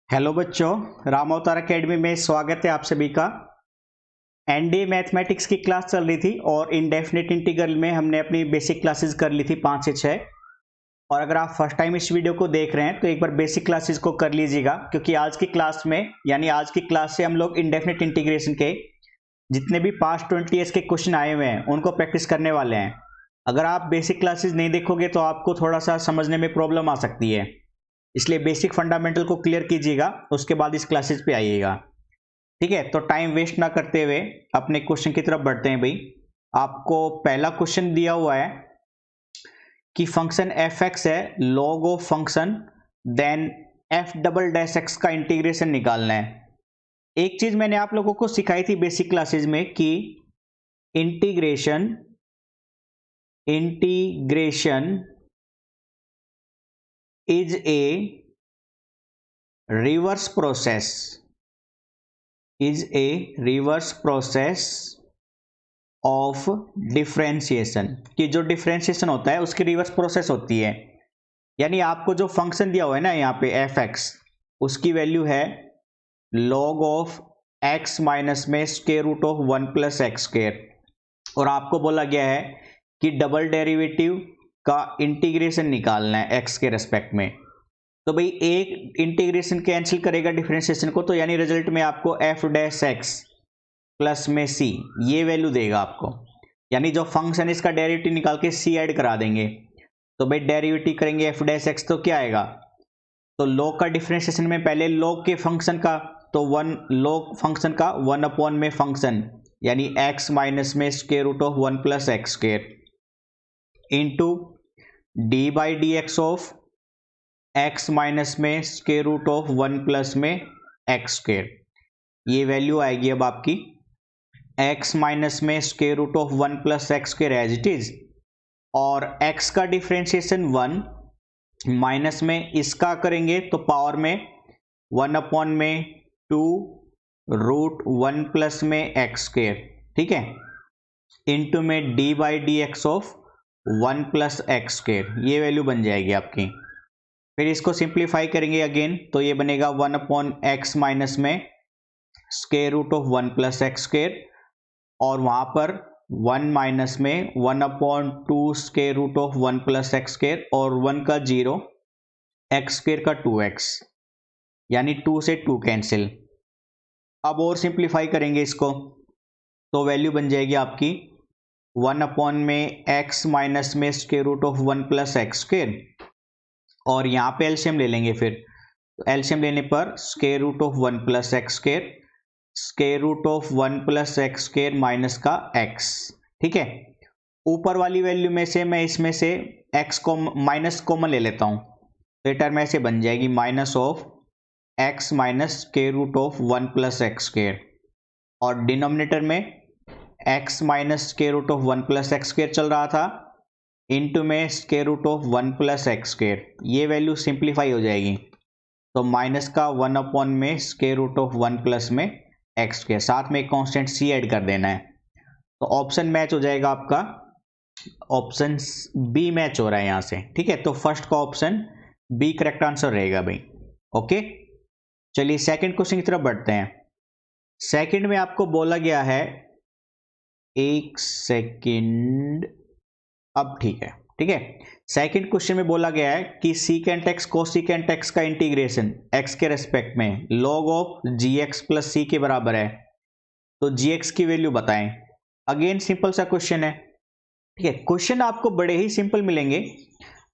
Hello बच्चों, राम अवतार academy में स्वागत है आप सभी का। एनडीए मैथमेटिक्स की क्लास चल रही थी और इनडेफिनिट इंटीग्रल में हमने अपनी बेसिक क्लासेस कर ली थी 5 से 6। और अगर आप फर्स्ट टाइम इस वीडियो को देख रहे हैं तो एक बार बेसिक क्लासेस को कर लीजिएगा, क्योंकि आज की क्लास में यानी आज की क्लास से हम लोग इनडेफिनिट इंटीग्रेशन के जितने भी पास्ट 20 ईयर्स के क्वेश्चन आए हुए हैं उनको प्रैक्टिस करने वाले हैं। अगर आप बेसिक क्लासेस नहीं देखोगे तो आपको थोड़ा सा समझने में प्रॉब्लम आ सकती है, इसलिए बेसिक फंडामेंटल को क्लियर कीजिएगा, उसके बाद इस क्लासेस पे आइएगा। ठीक है, तो टाइम वेस्ट ना करते हुए अपने क्वेश्चन की तरफ बढ़ते हैं। भाई, आपको पहला क्वेश्चन दिया हुआ है कि फंक्शन एफ एक्स है, log of function then f double dash x का इंटीग्रेशन निकालना है। एक चीज मैंने आप लोगों को सिखाई थी बेसिक क्लासेस में कि integration is a reverse process of differentiation, कि जो डिफरेंशिएशन होता है उसकी रिवर्स प्रोसेस होती है। यानी आपको जो फंक्शन दिया हुआ है ना यहाँ पे एफ एक्स, उसकी वैल्यू है log ऑफ एक्स माइनस में square root of 1 plus x square, और आपको बोला गया है कि डबल डेरिवेटिव का इंटीग्रेशन निकालना है एक्स के रेस्पेक्ट में। तो भाई एक इंटीग्रेशन कैंसिल करेगा डिफरेंशिएशन को, तो यानी रिजल्ट में आपको एफ डैश एक्स प्लस में सी ये वैल्यू देगा आपको। यानी जो फंक्शन इसका डेरिवेटिव निकाल के सी ऐड करा देंगे, तो भाई डेरिवेटिव करेंगे एफ डैश एक्स तो क्या आएगा, तो लॉग का डिफरेंशिएशन में पहले लॉग के फंक्शन का, तो वन लॉग फंक्शन का 1 में फंक्शन यानी एक्स माइनस में square root of 1 plus x square into d by d x of x minus में स्क्वायर रूट ऑफ 1 प्लस में एक्स स्क्वायर। ये वैल्यू आएगी अब आपकी एक्स माइनस में square root of 1 plus x square as it is, और x का differentiation 1 minus में इसका करेंगे तो पावर में 1 में 2 रूट 1 प्लस में एक्स स्क्वायर, ठीक है, इंटू में d by d x of 1 plus x square. ये वैल्यू बन जाएगी आपकी। फिर इसको सिंप्लीफाई करेंगे अगेन, तो ये बनेगा 1/x माइनस में square root of 1 plus x square, और वहां पर 1 माइनस में 1/2 square root of 1 plus x square, और 1 का 0 एक्स स्क्वायर का 2x, यानी 2 से 2 कैंसिल। अब और सिंप्लीफाई करेंगे इसको, तो वैल्यू बन जाएगी आपकी 1 में x माइनस में square root of 1 plus x square, और यहाँ पे एलसीएम ले लेंगे। फिर एलसीएम लेने पर square root of 1 plus x square, square root of 1 plus x square minus का x, ठीक है। ऊपर वाली वैल्यू में से मैं इसमें से x को माइनस कॉमन ले लेता हूँ, तो ये टर्म ऐसे बन जाएगी minus of x minus square root of 1 plus x square, और डिनोमिनेटर में x minus square root of 1 plus x square चल रहा था, इंटू में square root of 1 plus x square. ये वैल्यू सिंप्लीफाई हो जाएगी, तो माइनस का 1 में स्क्वायर रूट ऑफ 1 प्लस में एक्स स्क्वायर, साथ में कांस्टेंट सी ऐड कर देना है। तो ऑप्शन मैच हो जाएगा आपका, ऑप्शन बी मैच हो रहा है यहाँ से, ठीक है। तो फर्स्ट का ऑप्शन बी करेक्ट आंसर रहेगा भाई। ओके, चलिए सेकंड क्वेश्चन की तरफ बढ़ते हैं। सेकंड में आपको बोला गया है, एक सेकंड, अब ठीक है, ठीक है। सेकंड क्वेश्चन में बोला गया है कि सीकेंट एक्स कोसीकेंट एक्स का इंटीग्रेशन एक्स के रेस्पेक्ट में log of g x plus c के बराबर है, तो जी एक्स की वैल्यू बताएं। अगेन सिंपल सा क्वेश्चन है, ठीक है। क्वेश्चन आपको बड़े ही सिंपल मिलेंगे,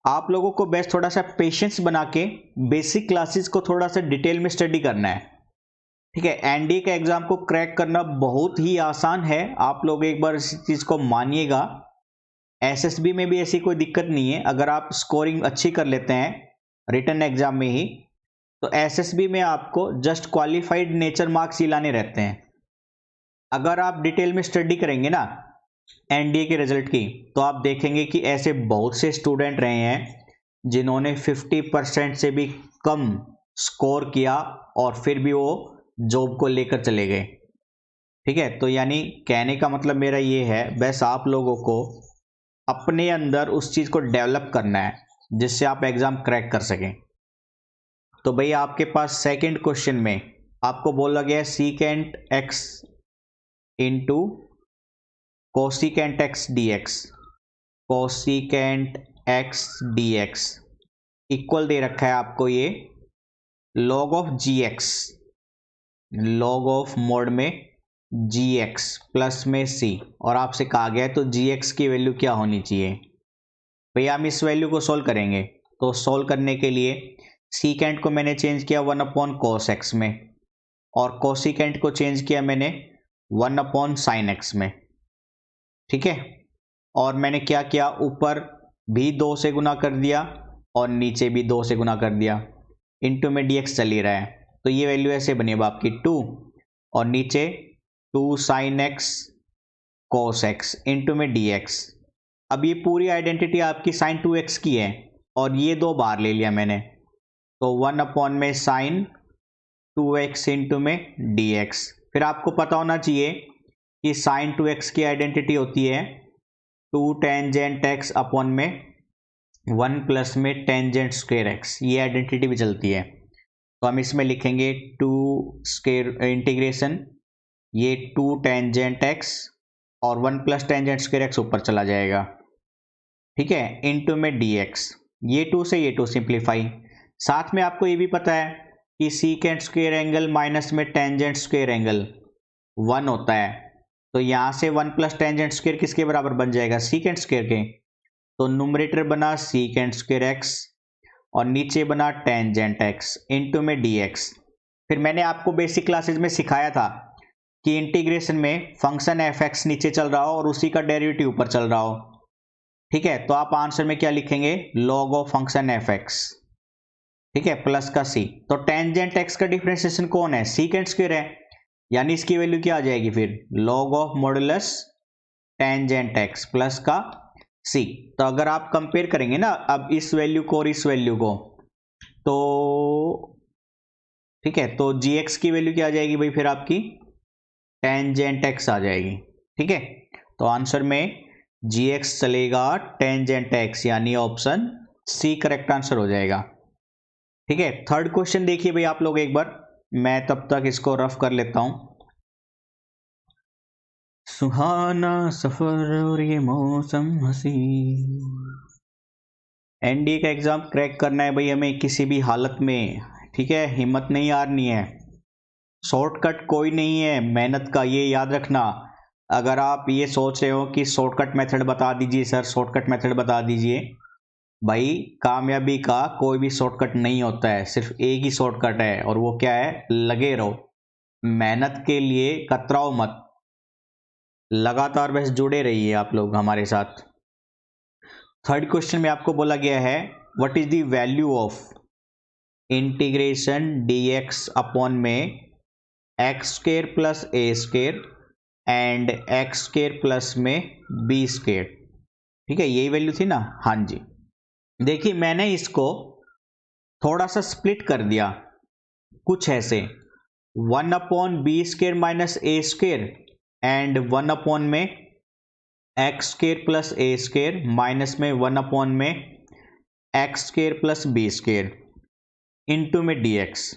आप लोगों को बेस्ट थोड़ा सा पेशेंस बना के बेसिक क्लासेस को थोड़ा सा डिटेल में स्टडी करना है, ठीक है। एनडीए के एग्जाम को क्रैक करना बहुत ही आसान है, आप लोग एक बार इस चीज को मानिएगा। एसएसबी में भी ऐसी कोई दिक्कत नहीं है, अगर आप स्कोरिंग अच्छी कर लेते हैं रिटन एग्जाम में ही, तो एसएसबी में आपको जस्ट क्वालिफाइड नेचर मार्क्स ही लाने रहते हैं। अगर आप डिटेल में स्टडी करेंगे ना एनडीए के रिजल्ट की, तो आप देखेंगे कि ऐसे बहुत से स्टूडेंट रहे हैं जिन्होंने 50% से भी कम स्कोर किया और फिर भी वो जॉब को लेकर चले गए, ठीक है। तो यानी कहने का मतलब मेरा ये है, बस आप लोगों को अपने अंदर उस चीज को डेवलप करना है जिससे आप एग्जाम क्रैक कर सकें। तो भैया आपके पास सेकंड क्वेश्चन में आपको बोला गया secant x into cosecant x d x, cosecant x d x equal दे रखा है आपको ये log of g x, log of mod में जी एक्स प्लस में सी, और आपसे कहा गया है तो जी एक्स की वैल्यू क्या होनी चाहिए। भैया हम इस वैल्यू को सोल्व करेंगे, तो सोल्व करने के लिए सीकेंट को मैंने चेंज किया 1 cos x में, और कोसिकेंट को चेंज किया मैंने 1 sin x में, ठीक है। और मैंने क्या किया, ऊपर भी 2 से गुना कर दिया और नीचे भी 2 से गुना कर दिया, इनटू में dx चल ही रहा है, तो ये वैल्यू ऐसे बनी अब आपकी 2, और नीचे 2 sin x cos x into में dx। अब ये पूरी आइडेंटिटी आपकी sin 2x की है, और ये दो बार ले लिया मैंने, तो 1 में sin 2x इंटू में dx। फिर आपको पता होना चाहिए कि sin 2x की आइडेंटिटी होती है 2 टेंजेंट x अपॉन में 1 प्लस में टेंजेंट स्क्वायर x, ये आइडेंटिटी भी चलती है। तो हम इसमें लिखेंगे 2 स्क्वायर इंटीग्रेशन ये 2 टेंजेंट x और 1 प्लस टेंजेंट स्क्वायर x ऊपर चला जाएगा, ठीक है, इनटू में dx। ये 2 से ये 2 सिंप्लीफाई। साथ में आपको ये भी पता है कि सीकेंट स्क्वायर एंगल माइनस में टेंजेंट स्क्वायर एंगल 1 होता है, तो यहाँ से 1 प्लस टेंजेंट स्क्वायर किसके बराबर बन जाएगा, सीकेंट स्क्वायर के। तो न्यूमरेटर बना सीकेंट स्क्वायर एक्स और नीचे बना टेंजेंट x इनटू में dx। फिर मैंने आपको बेसिक क्लासेस में सिखाया था कि इंटीग्रेशन में फंक्शन fx नीचे चल रहा हो और उसी का डेरिवेटिव ऊपर चल रहा हो, ठीक है। तो आप आंसर में क्या लिखेंगे, लॉग ऑफ फंक्शन fx, ठीक है, प्लस का c। तो टेंजेंट x का डिफरेंशिएशन कौन है, सीकेंट स्क्वायर है, यानी इसकी वैल्यू क्या आ जाएगी फिर, log of modulus tangent x plus का c। तो अगर आप कंपेयर करेंगे ना अब इस वैल्यू को और इस वैल्यू को, तो ठीक है, तो gx की वैल्यू क्या आ जाएगी भाई, फिर आपकी टेंजेंट x आ जाएगी, ठीक है। तो आंसर में gx चलेगा टेंजेंट x, यानी ऑप्शन सी करेक्ट आंसर हो जाएगा, ठीक है। थर्ड क्वेश्चन देखिए भाई आप लोग एक बार, मैं तब तक इसको रफ कर लेता हूं। सुहाना सफर और ये मौसम हसी, एनडीए का एग्जाम क्रैक करना है भाई हमें किसी भी हालत में, ठीक है, हिम्मत नहीं हारनी है, शॉर्टकट कोई नहीं है मेहनत का, ये याद रखना। अगर आप ये सोच रहे हो कि शॉर्टकट मेथड बता दीजिए सर, शॉर्टकट मेथड बता दीजिए, भाई कामयाबी का कोई भी शॉर्टकट नहीं होता है, सिर्फ एक ही शॉर्टकट है, और वो क्या है, लगे रहो, मेहनत के लिए कतराओ मत, लगातार बस जुड़े रहिए आप लोग हमारे साथ। थर्ड क्वेश्चन में आपको बोला गया है what is the value of integration dx upon में x square plus a square and x square plus में बी स्क्वायर, ठीक है, यही वैल्यू थी ना, हाँ जी। देखिए मैंने इसको थोड़ा सा स्प्लिट कर दिया, कुछ ऐसे 1 upon b square minus a square and 1 upon में x square plus a square minus में 1 अपॉन में x square plus b square into में dx।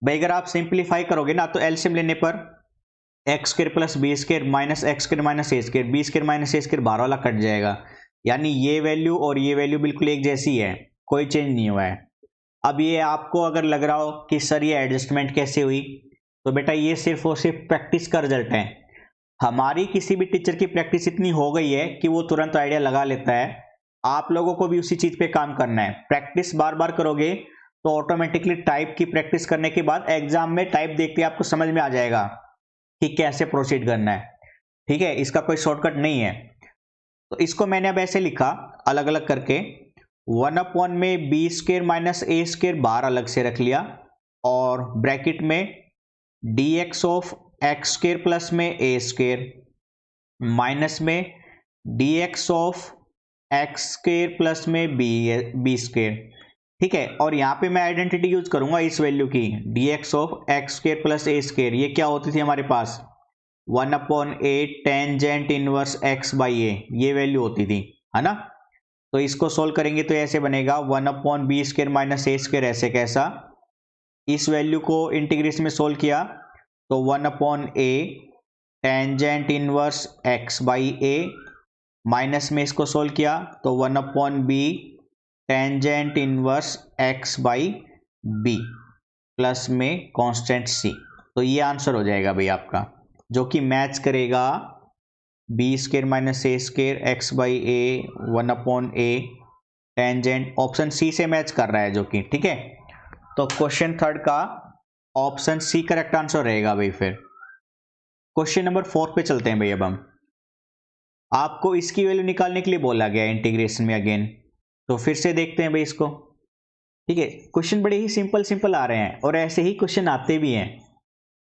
भाई अगर आप सिंप्लीफाई करोगे ना तो एलसीएम लेने पर x square plus b square minus x square minus a square, b square minus a square बाहर वाला कट जाएगा, यानी ये वैल्यू और ये वैल्यू बिल्कुल एक जैसी है, कोई चेंज नहीं हुआ है। अब ये आपको अगर लग रहा हो कि सर ये एडजस्टमेंट कैसे हुई, तो बेटा ये सिर्फ और सिर्फ प्रैक्टिस का रिजल्ट है। हमारी किसी भी टीचर की प्रैक्टिस इतनी हो गई है कि वो तुरंत आइडिया लगा लेता है, आप लोगों को भी उसी चीज पे काम करना है। प्रैक्टिस बार बार करोगे तो ऑटोमेटिकली टाइप की प्रैक्टिस करने के बाद एग्जाम में टाइप देखते आपको समझ में आ जाएगा कि कैसे प्रोसीड करना है, ठीक है, इसका कोई शॉर्टकट नहीं है। तो इसको मैंने अब ऐसे लिखा अलग अलग करके, 1 अपॉन में b square minus a square बाहर अलग से रख लिया, और ब्रैकेट में dx of x square plus में ए स्क्वायर माइनस में dx of x square plus में बी स्क्वायर, ठीक है। और यहाँ पे मैं आइडेंटिटी यूज करूंगा इस वैल्यू की, dx of x square plus a square, ये क्या होती थी हमारे पास 1 upon a tangent inverse x by a, ये वैल्यू होती थी, है ना। तो इसको सोल्व करेंगे तो ऐसे बनेगा 1/b² माइनस a², ऐसे कैसा। इस वैल्यू को इंटीग्रेशन में सोल्व किया तो 1/a tangent inverse x by a, minus में इसको सोल्व किया तो 1/b tangent inverse x by b, plus में कांस्टेंट c। तो ये आंसर हो जाएगा भाई आपका, जो कि मैच करेगा b² minus a² x by a 1/a tangent, option C से मैच कर रहा है जो कि ठीक है। तो क्वेश्चन थर्ड का ऑप्शन सी करेक्ट आंसर रहेगा भाई। फिर क्वेश्चन नंबर 4 पे चलते हैं भाई। अब हम आपको इसकी वैल्यू निकालने के लिए बोला गया है इंटीग्रेशन में अगेन, तो फिर से देखते हैं भाई इसको। ठीक है, क्वेश्चन बड़े ही सिंपल आ रहे हैं और ऐसे ही क्वेश्चन आते भी हैं।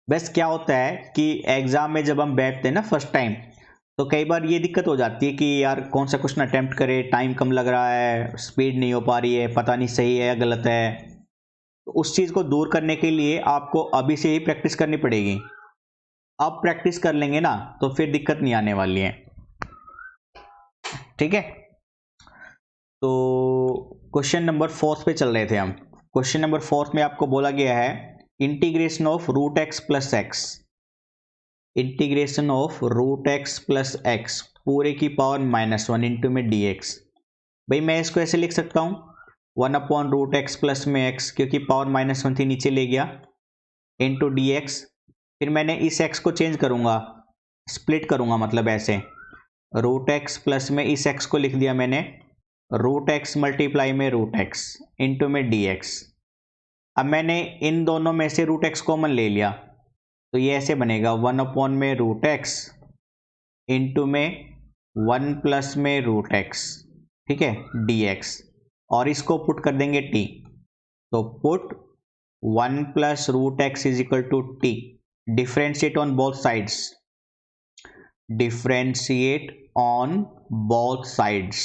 बस क्या होता है कि एग्जाम में जब हम बैठते हैं ना फर्स्ट टाइम, तो कई बार ये दिक्कत हो जाती है कि यार कौन सा क्वेश्चन अटेम्प्ट करें, टाइम कम लग रहा है, स्पीड नहीं हो पा रही है, पता नहीं सही है या गलत है। तो उस चीज़ को दूर करने के लिए आपको अभी से ही प्रैक्टिस करनी पड़ेगी। अब प्रैक्टिस कर लेंगे ना तो फिर दिक्कत नहीं आने वाली है। ठीक है, तो क्वेश्चन नंबर 4 पे चल रहे थे हम। क्वेश्चन नंबर 4 में आपको बोला गया है integration of root x plus x, integration of root x plus x पूरे की पावर -1 इंटू में डी एक्स। भाई मैं इसको ऐसे लिख सकता हूँ 1/√x प्लस में x, क्योंकि पावर -1 थी नीचे ले गया, इंटू डी एक्स। फिर मैंने इस x को चेंज करूँगा, स्प्लिट करूँगा, मतलब ऐसे √x प्लस में इस x को लिख दिया मैंने √x मल्टीप्लाई में √x इंटू में डी एक्स। अब मैंने इन दोनों में से √x कॉमन ले लिया तो ये ऐसे बनेगा 1/√x इंटू में 1 प्लस में √x, ठीक है, dx, और इसको पुट कर देंगे t। तो put 1 plus √x is equal to t, differentiate on both sides, differentiate on both sides.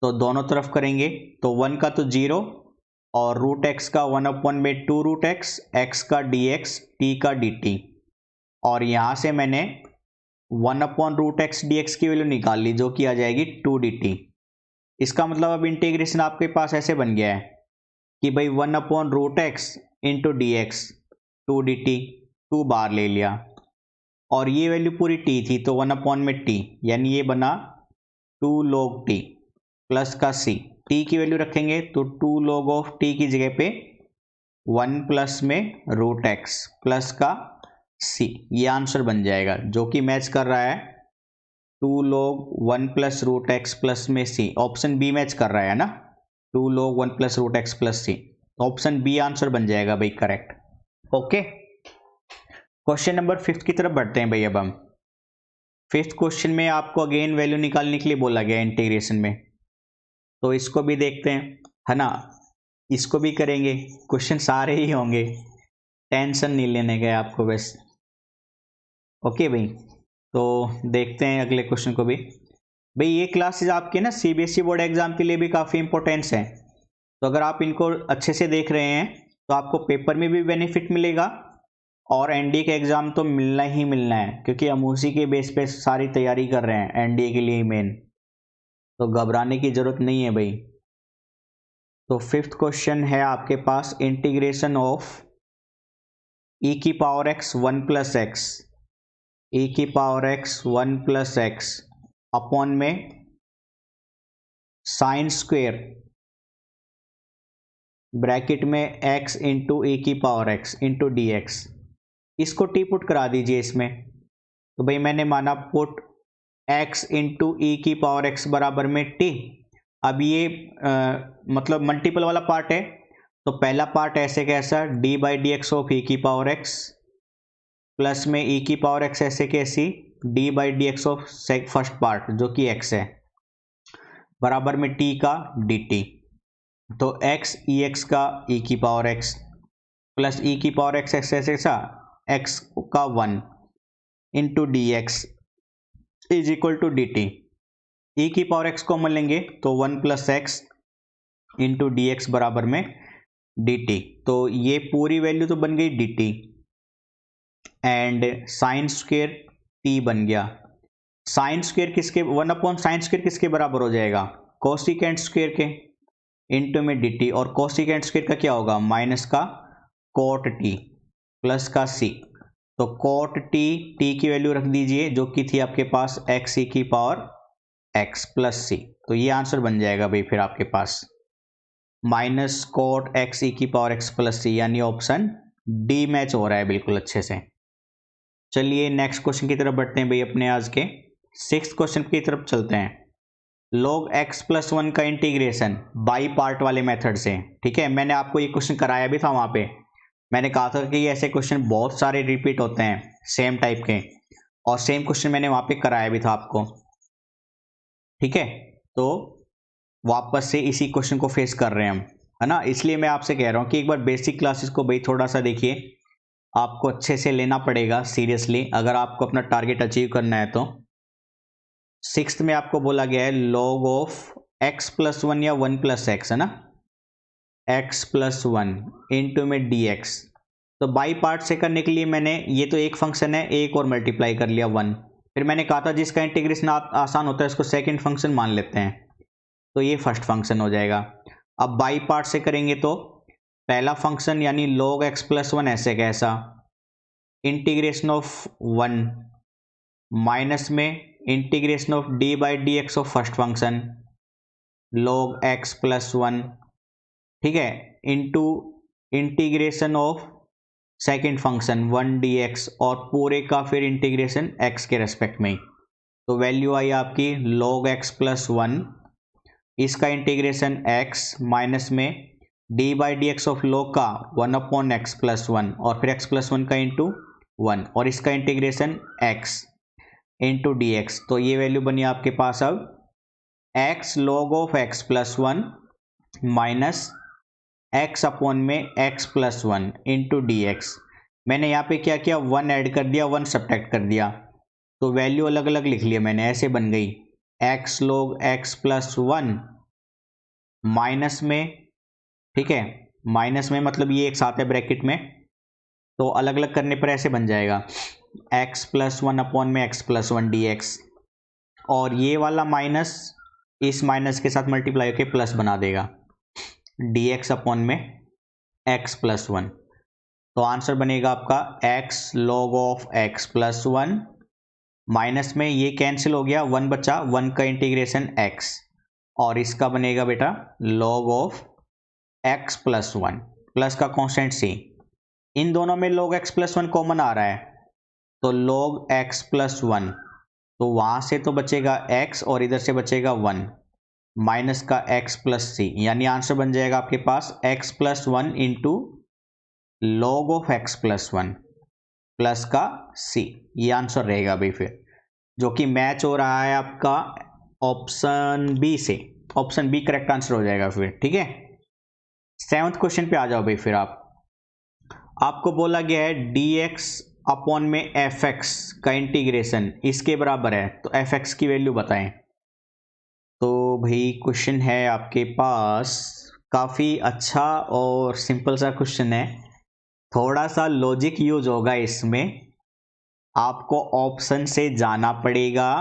तो दोनों तरफ करेंगे तो 1 का तो 0 और √x का 1/2√x, x का dx, t का dt, और यहाँ से मैंने 1/√x dx की वैल्यू निकाल ली जो कि आ जाएगी 2 dt। इसका मतलब अब इंटीग्रेशन आपके पास ऐसे बन गया है कि भाई 1/√x into d x 2 dt, 2 बार ले लिया, और ये वैल्यू पूरी t थी तो 1/t, यानी ये बना 2 log t प्लस का c। t की वैल्यू रखेंगे तो 2 log ऑफ t की जगह पे 1 प्लस में √x प्लस का c, ये आंसर बन जाएगा जो कि मैच कर रहा है 2 log 1 प्लस √x प्लस में c। ऑप्शन बी मैच कर रहा है ना, 2 log 1 plus √x plus c, option B answer बन जाएगा भाई करेक्ट। ओके, क्वेश्चन नंबर 5 की तरफ बढ़ते हैं भाई। अब हम 5th क्वेश्चन में आपको अगेन वैल्यू निकालने के लिए बोला गया इंटीग्रेशन में, तो इसको भी देखते हैं, है ना, इसको भी करेंगे, क्वेश्चन सारे ही होंगे, टेंशन नहीं लेने गए आपको बस। ओके भाई, तो देखते हैं अगले क्वेश्चन को भी। भाई ये क्लासेज आपके ना सीबीएसई बोर्ड एग्जाम के लिए भी काफ़ी इंपॉर्टेंस है, तो अगर आप इनको अच्छे से देख रहे हैं तो आपको पेपर में भी बेनिफिट मिलेगा और एनडीए के एग्ज़ाम तो मिलना ही मिलना है, क्योंकि हम उसी के बेस पे सारी तैयारी कर रहे हैं एनडीए के लिए मेन, तो घबराने की ज़रूरत नहीं है भाई। तो 5th क्वेश्चन है आपके पास इंटीग्रेशन ऑफ e की power x 1 plus x, e की power x 1 plus x upon में साइन स्क्वेयर ब्रैकेट में x इंटू e की power x into d x. इसको टी पुट करा दीजिए इसमें। तो भाई मैंने माना पुट x इंटू ई की पावर x बराबर में t। अब ये मतलब मल्टीपल वाला पार्ट है, तो पहला पार्ट ऐसे कैसा d by d x of e की पावर x प्लस में ई की पावर x ऐसे कैसी d by d x of first part जो कि x है बराबर में t का dt। तो x ई एक्स का e की पावर x प्लस e की पावर x ऐसे ऐसा x का 1 into d x is equal to d t. E की पावर x कॉमन लेंगे तो 1 plus x into d x बराबर में डी टी। तो ये पूरी वैल्यू तो बन गई D T and sine square T बन गया। साइन स्क्वायर किसके 1 साइन स्क्वायर किसके बराबर हो जाएगा, कोसिकेंट स्क्वायर के, इंटू में dt, और कोसिकेंट स्क्वायर का क्या होगा, माइनस का कोट टी प्लस का सी। तो कोट टी की वैल्यू रख दीजिए जो कि थी आपके पास एक्स ई की पावर एक्स प्लस सी। तो ये आंसर बन जाएगा भाई फिर आपके पास माइनस कोट एक्स ई की पावर एक्स प्लस सी, यानी ऑप्शन डी मैच हो रहा है बिल्कुल अच्छे से। चलिए नेक्स्ट क्वेश्चन की तरफ बढ़ते हैं भाई अपने आज के 6th क्वेश्चन की तरफ चलते हैं। log x प्लस 1 का इंटीग्रेशन बाई पार्ट वाले मेथड से, ठीक है। मैंने आपको ये क्वेश्चन कराया भी था वहां पे, मैंने कहा था कि ऐसे क्वेश्चन बहुत सारे रिपीट होते हैं सेम टाइप के, और सेम क्वेश्चन मैंने वहां पे कराया भी था आपको, ठीक है। तो वापस से इसी क्वेश्चन को फेस कर रहे हैं हम, है ना। इसलिए मैं आपसे कह रहा हूं कि एक बार बेसिक क्लासेस को भाई थोड़ा सा देखिए, आपको अच्छे से लेना पड़ेगा सीरियसली अगर आपको अपना टारगेट अचीव करना है। तो 6th में आपको बोला गया है log ऑफ x प्लस 1 या 1 प्लस एक्स, है ना, x प्लस 1 इंटू में dx। तो बाई पार्ट से करने के लिए मैंने, ये तो एक फंक्शन है, एक और मल्टीप्लाई कर लिया 1, फिर मैंने कहा था जिसका इंटीग्रेशन आसान होता है उसको सेकंड फंक्शन मान लेते हैं, तो ये फर्स्ट फंक्शन हो जाएगा। अब बाई पार्ट से करेंगे तो पहला फंक्शन यानी log x प्लस 1 ऐसे कैसा, इंटीग्रेशन ऑफ 1 माइनस में integration of D by d x of first function log x plus 1, ठीक है, into integration of second function 1 D x, और पूरे का फिर इंटीग्रेशन x के रेस्पेक्ट में। तो वैल्यू आई आपकी log x प्लस 1, इसका इंटीग्रेशन x माइनस में d by d x of log का 1/x प्लस 1, और फिर x प्लस 1 का इंटू 1, और इसका integration x into d x. तो ये वैल्यू बनी आपके पास अब x log of x plus 1 minus x upon में x plus 1 into d x. मैंने यहाँ पे क्या किया, 1 ऐड कर दिया, 1 सब्ट्रैक्ट कर दिया, तो वैल्यू अलग अलग लिख लिया मैंने, ऐसे बन गई x log x plus 1 minus में, ठीक है, माइनस में मतलब ये एक साथ है ब्रैकेट में, तो अलग अलग करने पर ऐसे बन जाएगा x प्लस 1 अपॉन में x प्लस 1 डी एक्स, और ये वाला माइनस इस माइनस के साथ मल्टीप्लाई होकर प्लस बना देगा डी एक्स अपॉन में x प्लस 1। तो आंसर बनेगा आपका x log of x plus 1 minus में ये कैंसिल हो गया, 1 बचा, 1 का इंटीग्रेशन x, और इसका बनेगा बेटा log of x plus 1 plus का कॉन्स्टेंट c। इन दोनों में log x प्लस 1 कॉमन आ रहा है, तो log x प्लस 1, तो वहां से तो बचेगा x और इधर से बचेगा 1 माइनस का x प्लस सी, यानी आंसर बन जाएगा आपके पास x plus 1 into log of x plus 1 plus का c। ये आंसर रहेगा भाई फिर, जो कि मैच हो रहा है आपका ऑप्शन बी से, ऑप्शन बी करेक्ट आंसर हो जाएगा फिर, ठीक है। 7th क्वेश्चन पे आ जाओ भाई फिर। आपको बोला गया है dx अपॉन में fx का इंटीग्रेशन इसके बराबर है, तो fx की वैल्यू बताएं। तो भाई क्वेश्चन है आपके पास काफ़ी अच्छा और सिंपल सा क्वेश्चन है, थोड़ा सा लॉजिक यूज होगा इसमें, आपको ऑप्शन से जाना पड़ेगा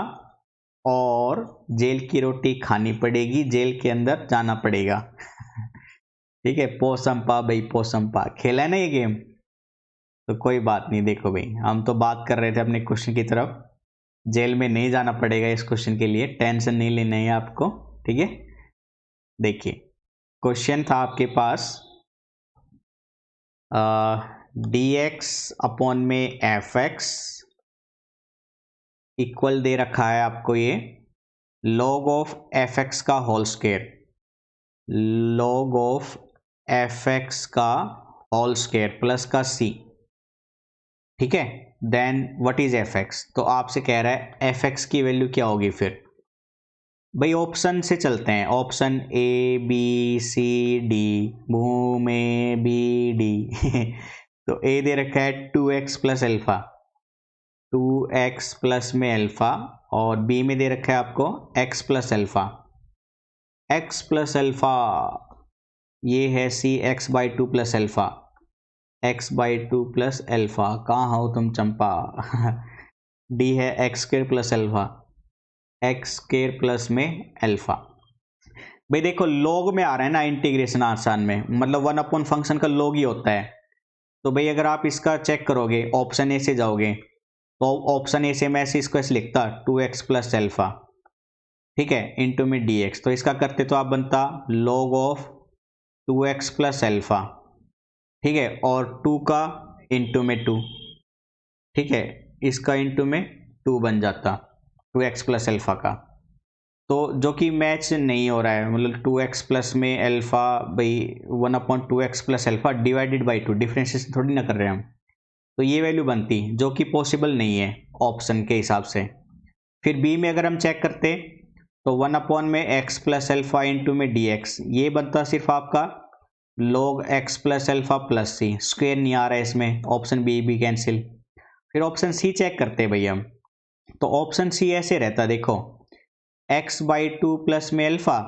और जेल की रोटी खानी पड़ेगी, जेल के अंदर जाना पड़ेगा ठीक है, पोसंपा भाई पोसंपा, खेला है ना ये गेम, तो कोई बात नहीं। देखो भाई हम तो बात कर रहे थे अपने क्वेश्चन की तरफ, जेल में नहीं जाना पड़ेगा इस क्वेश्चन के लिए, टेंशन नहीं लेना है आपको, ठीक है। देखिए क्वेश्चन था आपके पास dx अपॉन में fx इक्वल दे रखा है आपको ये log ऑफ fx का whole square, log of fx का होल स्क्वायर प्लस का c, ठीक है। देन व्हाट इज fx, तो आपसे कह रहा है fx की वैल्यू क्या होगी फिर। भाई ऑप्शन से चलते हैं, option A B C D, मुंह में बी डी तो ए दे रखा है 2x plus alpha, 2x plus में एल्फा, और बी में दे रखा है आपको x plus alpha, x plus alpha ये है सी x by 2 plus alpha, x by 2 plus alpha, कहाँ हो तुम चंपा डी है x square plus alpha, x square plus में अल्फा। भाई देखो लॉग में आ रहा है ना इंटीग्रेशन आसान में, मतलब 1 अपॉन फंक्शन का लॉग ही होता है। तो भाई अगर आप इसका चेक करोगे ऑप्शन ए से जाओगे तो ऑप्शन ए से मैं ऐसे इसको ऐसे लिखता 2x प्लस अल्फा, ठीक है, इंटू में dx। तो इसका करते तो आप बनता log of 2x plus alpha, ठीक है, और 2 का इंटू में 2, ठीक है, इसका इंटू में 2 बन जाता 2x प्लस अल्फा का। तो जो कि मैच नहीं हो रहा है, मतलब 2x प्लस में अल्फा भाई 1/2x plus alpha divided by 2, differentiation थोड़ी ना कर रहे हैं हम। तो ये वैल्यू बनती जो कि पॉसिबल नहीं है ऑप्शन के हिसाब से। फिर बी में अगर हम चेक करते तो 1 में x प्लस अल्फा इंटू में dx, ये बनता सिर्फ आपका log x plus alpha plus c, square नहीं आ रहा है इसमें, ऑप्शन बी भी कैंसिल। फिर ऑप्शन सी चेक करते हैं भैया हम, तो ऑप्शन सी ऐसे रहता देखो x/2 प्लस में अल्फा,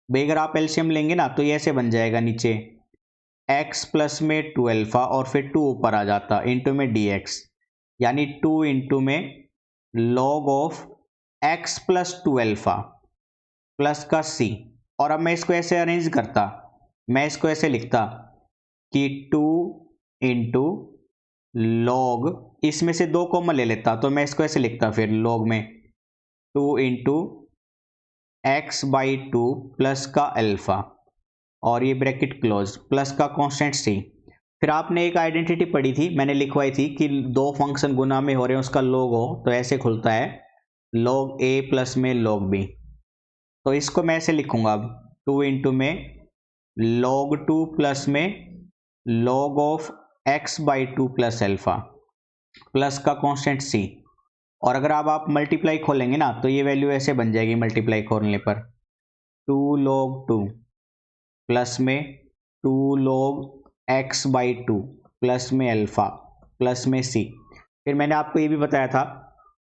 भाई अगर आप एलसीएम लेंगे ना तो ये ऐसे बन जाएगा नीचे x प्लस में 2 अल्फा और फिर 2 ऊपर आ जाता इंटू में dx, यानी 2 इंटू में log of x plus 2 alpha plus का c। और अब मैं इसको ऐसे अरेंज करता, मैं इसको ऐसे लिखता कि 2 इंटू लॉग, इसमें से 2 कॉमन ले लेता तो मैं इसको ऐसे लिखता फिर लॉग में 2 इंटू x/2 प्लस का अल्फा और ये ब्रैकेट क्लोज प्लस का कांस्टेंट c। फिर आपने एक आइडेंटिटी पढ़ी थी, मैंने लिखवाई थी कि दो फंक्शन गुना में हो रहे हैं उसका log हो तो ऐसे खुलता है log a प्लस में log b। तो इसको मैं ऐसे लिखूंगा अब 2 इंटू में log 2 प्लस में log of x/2 plus alpha plus का कांस्टेंट c। और अगर आप मल्टीप्लाई खोलेंगे ना तो ये वैल्यू ऐसे बन जाएगी मल्टीप्लाई खोलने पर 2 log 2 प्लस में 2 log x/2 प्लस में अल्फा प्लस में c। फिर मैंने आपको ये भी बताया था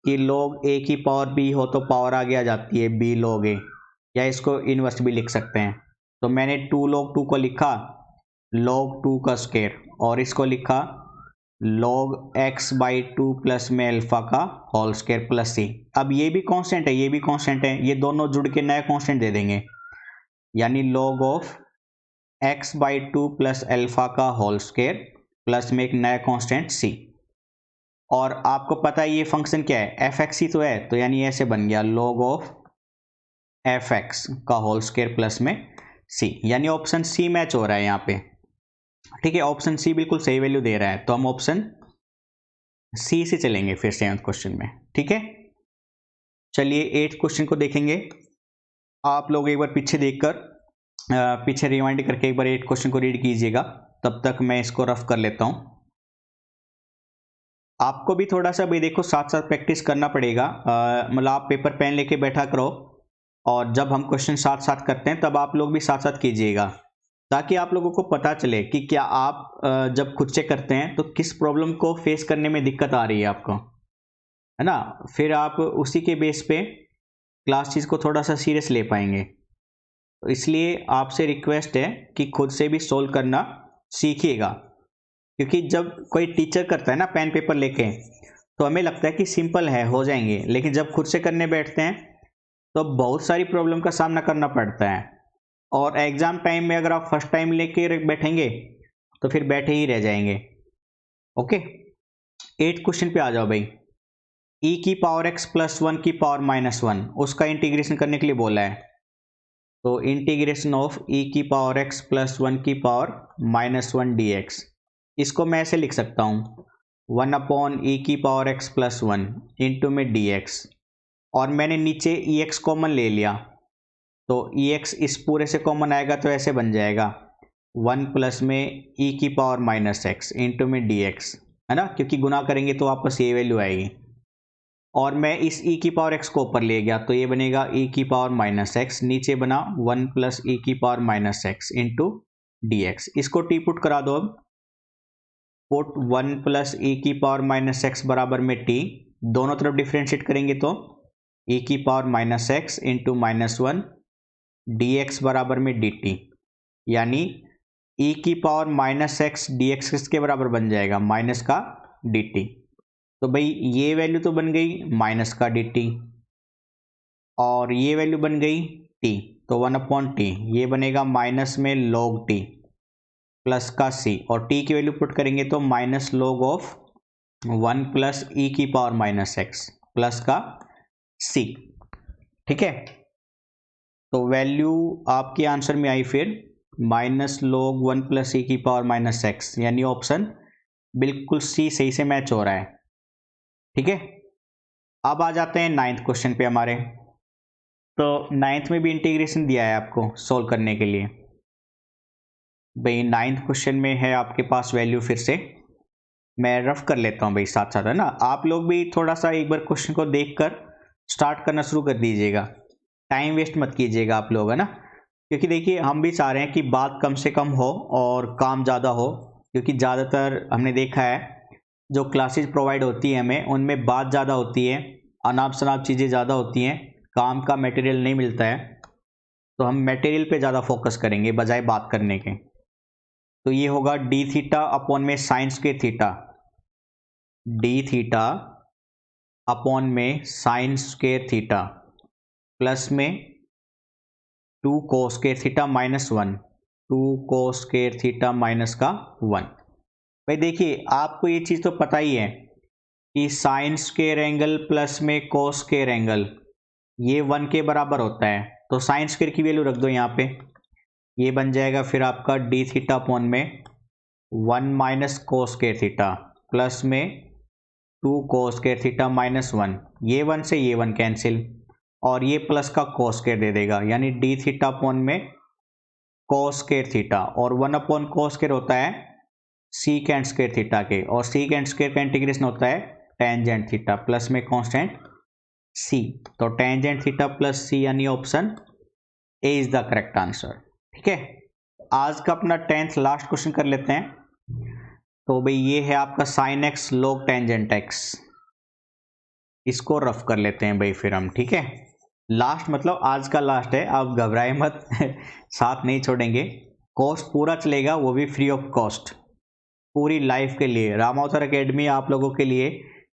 कि log a की पावर b हो तो पावर आगे आ जाती है b log a, या इसको इनवर्स भी लिख सकते हैं। तो मैंने 2 log 2 को लिखा log 2 का स्क्वायर और इसको लिखा log x/2 प्लस में अल्फा का होल स्क्वायर प्लस c। अब ये भी कांस्टेंट है ये भी कांस्टेंट है, ये दोनों जुड़ के नया कांस्टेंट दे देंगे, यानी log of x/2 plus alpha का होल स्क्वायर प्लस में एक नया कांस्टेंट c। और आपको पता है ये फंक्शन क्या है fx ही तो है, तो यानी ऐसे बन गया log ऑफ fx का होल स्क्वायर प्लस में c, यानी ऑप्शन सी मैच हो रहा है यहाँ पे, ठीक है, ऑप्शन सी बिल्कुल सही वैल्यू दे रहा है। तो हम ऑप्शन सी से चलेंगे फिर 7th क्वेश्चन में, ठीक है। चलिए 8th क्वेश्चन को देखेंगे। आप लोग एक बार पीछे देखकर पीछे रिवाइंड करके एक बार 8th क्वेश्चन को रीड कीजिएगा, तब तक मैं इसको रफ कर लेता हूं। आपको भी थोड़ा सा भी देखो साथ साथ प्रैक्टिस करना पड़ेगा, मतलब आप पेपर पेन लेके बैठा करो और जब हम क्वेश्चन साथ साथ करते हैं तब आप लोग भी साथ साथ कीजिएगा, ताकि आप लोगों को पता चले कि क्या आप जब खुद से करते हैं तो किस प्रॉब्लम को फेस करने में दिक्कत आ रही है आपको, है ना। फिर आप उसी के बेस पे क्लास चीज़ को थोड़ा सा सीरियस ले पाएंगे। तो इसलिए आपसे रिक्वेस्ट है कि खुद से भी सोल्व करना सीखिएगा, क्योंकि जब कोई टीचर करता है ना पेन पेपर लेके तो हमें लगता है कि सिंपल है हो जाएंगे, लेकिन जब खुद से करने बैठते हैं तो बहुत सारी प्रॉब्लम का सामना करना पड़ता है। और एग्जाम टाइम में अगर आप फर्स्ट टाइम लेके बैठेंगे तो फिर बैठे ही रह जाएंगे। ओके 8th क्वेश्चन पे आ जाओ भाई। e की पावर x प्लस 1 की पावर -1 उसका इंटीग्रेशन करने के लिए बोला है। तो इंटीग्रेशन ऑफ e की पावर x प्लस 1 की पावर -1 dx, इसको मैं ऐसे लिख सकता हूँ 1/e की पावर x प्लस 1 इंटू में dx, और मैंने नीचे ex कॉमन ले लिया तो ex इस पूरे से कॉमन आएगा तो ऐसे बन जाएगा 1 प्लस में e की पावर -x इंटू में dx, है ना, क्योंकि गुना करेंगे तो वापस ये वैल्यू आएगी। और मैं इस e की पावर x को ऊपर ले गया तो ये बनेगा e की पावर -x, नीचे बना 1 प्लस e की पावर -x इंटू dx। इसको टी पुट करा दो, अब पुट 1 प्लस e की पावर -x बराबर में t, दोनों तरफ डिफ्रेंशिएट करेंगे तो e की पावर -x इंटू -1 dx बराबर में dt, यानी e की पावर -x dx किसके बराबर बन जाएगा माइनस का dt। तो भाई ये वैल्यू तो बन गई माइनस का dt, और ये वैल्यू बन गई t, तो 1/t ये बनेगा माइनस में log t प्लस का c, और t की वैल्यू पुट करेंगे तो minus log of 1 plus e की पावर माइनस x प्लस का c। ठीक है, तो वैल्यू आपके आंसर में आई फिर माइनस log 1 प्लस e की पावर माइनस x, यानी ऑप्शन बिल्कुल सी सही से मैच हो रहा है। ठीक है, अब आ जाते हैं 9th क्वेश्चन पे हमारे। तो 9th में भी इंटीग्रेशन दिया है आपको सोल्व करने के लिए। भाई 9th क्वेश्चन में है आपके पास वैल्यू, फिर से मैं रफ कर लेता हूँ भाई साथ साथ, है ना। आप लोग भी थोड़ा सा एक बार क्वेश्चन को देखकर स्टार्ट करना शुरू कर दीजिएगा, टाइम वेस्ट मत कीजिएगा आप लोग, है ना। क्योंकि देखिए हम भी चाह रहे हैं कि बात कम से कम हो और काम ज़्यादा हो, क्योंकि ज़्यादातर हमने देखा है जो क्लासेस प्रोवाइड होती है हमें, उनमें बात ज़्यादा होती है, अनाप शनाप चीज़ें ज़्यादा होती हैं, काम का मटेरियल नहीं मिलता है। तो हम मटेरियल पे ज़्यादा फोकस करेंगे बजाय बात करने के। तो ये होगा डी थीटा अपॉन में sine square theta, D theta upon में साइन स्क्वायर थीटा प्लस में 2 cos square theta minus 1, 2 cos square theta minus का 1। भाई देखिए आपको ये चीज़ तो पता ही है कि साइन स्क्वायर एंगल प्लस में कोस स्क्वायर एंगल ये 1 के बराबर होता है। तो साइन स्क्वायर की वैल्यू रख दो यहाँ पे, ये बन जाएगा फिर आपका डी थीटा अपॉन में 1 minus cos square theta plus में 2 कोस स्क्वायर थीटा माइनस 1, ये 1 से ये 1 कैंसिल, और ये प्लस का कोस स्क्वायर दे देगा, यानी डी थीटा अपॉन में कोस स्क्वायर थीटा, और 1 अपॉन कोस स्क्वायर होता है सीकेंट स्क्वायर थीटा के, और सीकेंट स्क्वायर का इंटीग्रेशन होता है टेंजेंट थीटा प्लस में कांस्टेंट सी। तो टेंजेंट थीटा प्लस सी, यानी option A is the correct answer. ठीक है, आज का अपना 10th लास्ट क्वेश्चन कर लेते हैं। तो भाई ये है आपका sine x log tangent x, इसको रफ कर लेते हैं भाई फिर हम। ठीक है, लास्ट मतलब आज का लास्ट है, आप घबराए मत साथ नहीं छोड़ेंगे, कोर्स पूरा चलेगा, वो भी फ्री ऑफ कॉस्ट, पूरी लाइफ के लिए। रामावतार एकेडमी आप लोगों के लिए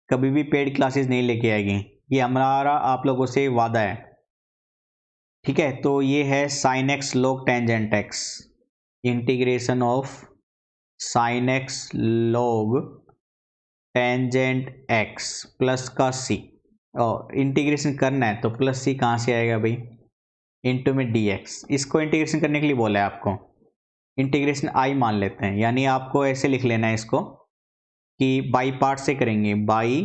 कभी भी पेड क्लासेस नहीं लेके आएगी, ये हमारा आप लोगों से वादा है। ठीक है, तो ये है sine x log tangent x, integration of sine x log tangent x plus का सी, और इंटीग्रेशन करना है तो प्लस सी कहाँ से आएगा भाई, इंटू में डी एक्स। इसको इंटीग्रेशन करने के लिए बोला है आपको, इंटीग्रेशन आई मान लेते हैं, यानी आपको ऐसे लिख लेना है इसको कि बाई पार्ट से करेंगे, बाई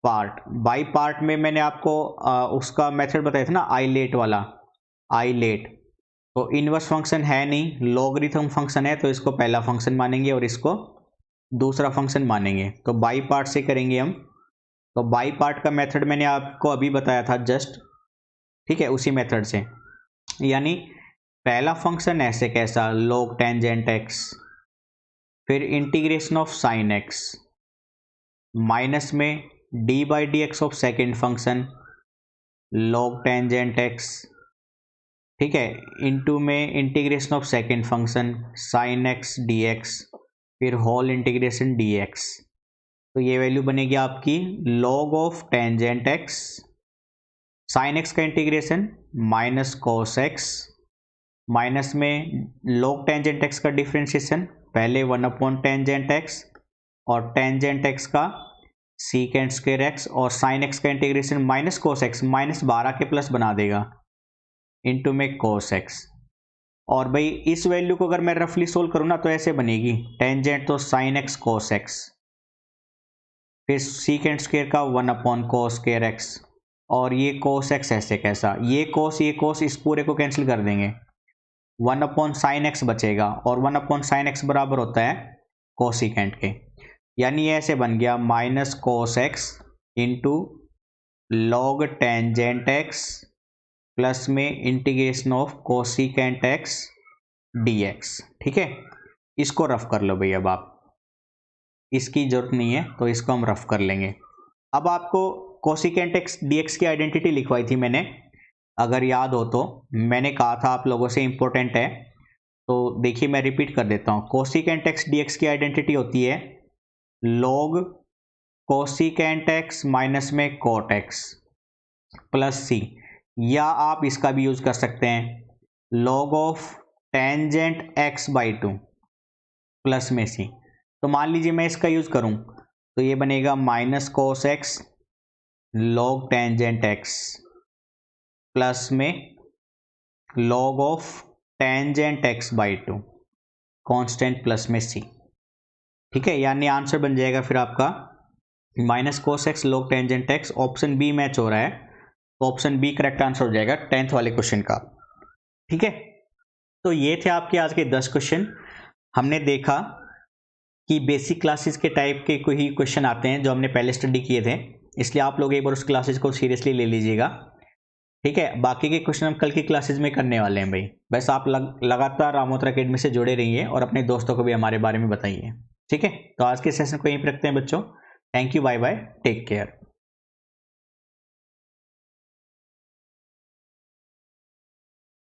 पार्ट। बाई पार्ट में मैंने आपको उसका मेथड बताया था ना, आईलेट वाला, आईलेट। तो इनवर्स फंक्शन है नहीं, लॉगरिथम फंक्शन है, तो इसको पहला फंक्शन मानेंगे और इसको दूसरा फंक्शन मानेंगे। तो बाई पार्ट से करेंगे हम, तो बाई पार्ट का मेथड मैंने आपको अभी बताया था जस्ट। ठीक है, उसी मेथड से, यानी पहला फंक्शन ऐसे कैसा log टेंजेंट एक्स, फिर integration of sine x minus में d by d x of second function log tangent x, ठीक है, इनटू में integration of second function sine x d x, फिर होल इंटीग्रेशन डी एक्स। तो ये value बनेगी आपकी log of tangent x, sine x का integration minus cos x, minus में log टेंजेंट एक्स का डिफ्रेंशिएशन, पहले 1 अपॉन टेंजेंट एक्स और टेंजेंट एक्स का सीकेंट स्क्वायर एक्स, और साइन एक्स का integration minus cos x, minus 12 के प्लस बना देगा, इंटू में कोस एक्स। और भाई इस वैल्यू को अगर मैं रफली सोल्व करूँ ना तो ऐसे बनेगी, टेंजेंट तो साइन एक्स कोस एक्स, फिर सीकेंट स्क्वायर का 1 अपॉन कोस स्क्वायर एक्स, और ये कोस एक्स ऐसे कैसा, ये कोस इस पूरे को कैंसिल कर देंगे, 1 अपॉन साइन एक्स बचेगा, और 1 अपॉन साइन एक्स बराबर होता है कोसिकेंट के, यानी ऐसे बन गया minus cos x into log tangent x plus में integration of cosecant x d x. ठीक है, इसको रफ कर लो भाई, अब आप इसकी जरूरत नहीं है तो इसको हम रफ कर लेंगे। अब आपको कोसिकेंट एक्स डी एक्स की आइडेंटिटी लिखवाई थी मैंने, अगर याद हो तो मैंने कहा था आप लोगों से इंपॉर्टेंट है, तो देखिए मैं रिपीट कर देता हूँ। कोसिकेंट एक्स डी एक्स की आइडेंटिटी होती है log कोसिकेंट एक्स माइनस में कोट एक्स प्लस सी, या आप इसका भी यूज कर सकते हैं, log of tangent x by 2 plus में c। तो मान लीजिए मैं इसका यूज करूं तो ये बनेगा minus cos x log tangent x plus में log of tangent x by 2 constant plus में c। ठीक है, यानी आंसर बन जाएगा फिर आपका minus cos x log tangent x। Option B match हो रहा है तो ऑप्शन बी करेक्ट आंसर हो जाएगा 10th वाले क्वेश्चन का। ठीक है, तो ये थे आपके आज के 10 क्वेश्चन। हमने देखा कि बेसिक क्लासेस के टाइप के कोई क्वेश्चन आते हैं जो हमने पहले स्टडी किए थे, इसलिए आप लोग एक बार उस क्लासेस को सीरियसली ले लीजिएगा। ठीक है, बाकी के क्वेश्चन हम कल की क्लासेस में करने वाले हैं भाई। बस आप लगातार रामोत्रा अकेडमी से जुड़े रहिए और अपने दोस्तों को भी हमारे बारे में बताइए। ठीक है, तो आज के सेशन को यहीं पर रखते हैं बच्चों। Thank you, bye bye, take care.